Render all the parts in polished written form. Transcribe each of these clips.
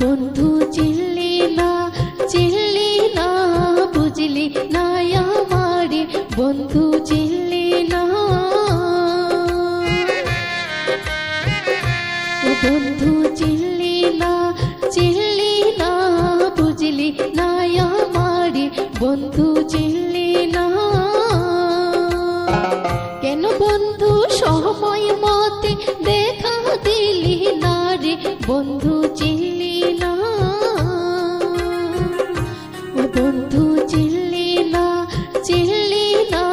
বন্ধু চিনলি না বুঝলি না আমারে বন্ধু চিনলি না। বন্ধু চিনলি না বুঝলি না আমারে বন্ধু চিনলি না। কেন বন্ধু সময় মতে দেখা দিলি না রে বন্ধু চিনলি না। বন্ধু চিনলি না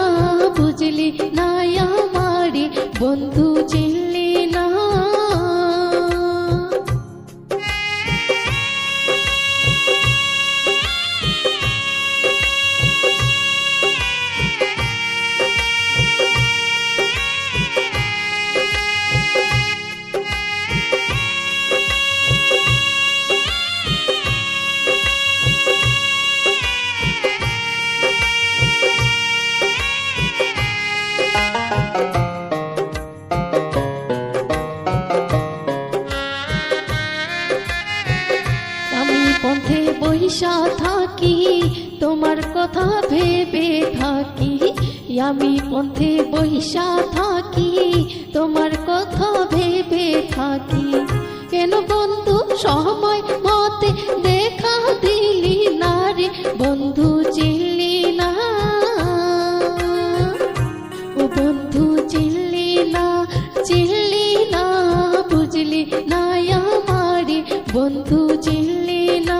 বুঝলি না আমারে বন্ধু চিনলি না। পথে বইসা থাকি তোমার কথা ভেবে থাকি। আমি পথে বইসা থাকি তোমার কথা ভেবে থাকি। কেন বন্ধু সময় মতে দেখা দিলি না রে বন্ধু চিনলি না। ও বন্ধু চিনলি না বুঝলি না আমারে বন্ধু চিনলি না।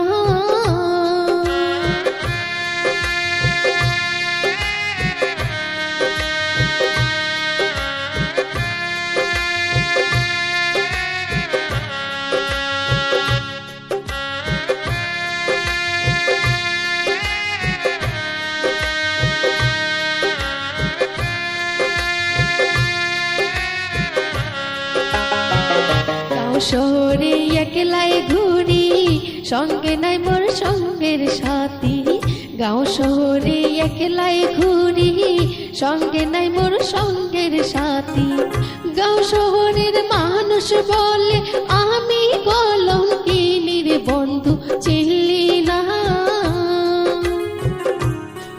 শহরে একলাই ঘুরি সঙ্গে নাই মোর সঙ্গের সাথী। গাঁও শহরে একলাই ঘুরি সঙ্গে নাই মোর সঙ্গের সাথী। গাঁও শহরের মানুষ বলে আমি কলঙ্কিনী রে বন্ধু চিনলি না।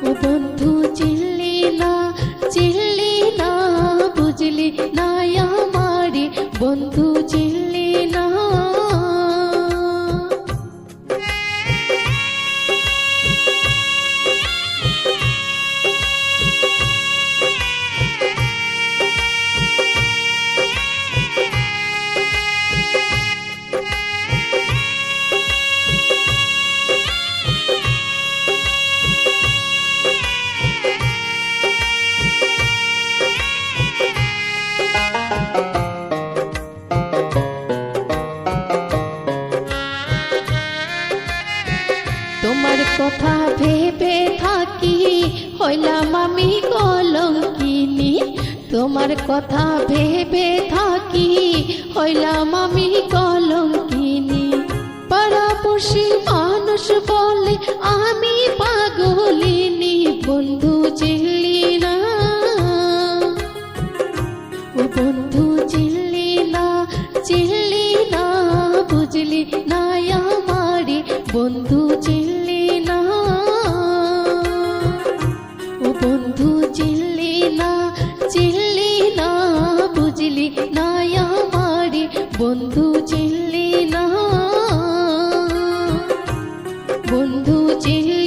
ও বন্ধু চিনলি না বুঝলি না আমারে বন্ধু চিনলি না। তোমার কথা ভেবে থাকি হইলাম আমি কলঙ্কিনী। তোমার কথা ভেবে থাকি হইলাম আমি কলঙ্কিনী। পাড়াপড়শি মানুষ বলে আমি পাগলিনী বন্ধু চিনলি না। ও বন্ধু চিনলি না বুঝলি না আমারে বন্ধু চিনলি না। ও বন্ধু চিনলি না বুঝলি না আমারে বন্ধু চিনলি না। বন্ধু চিনলি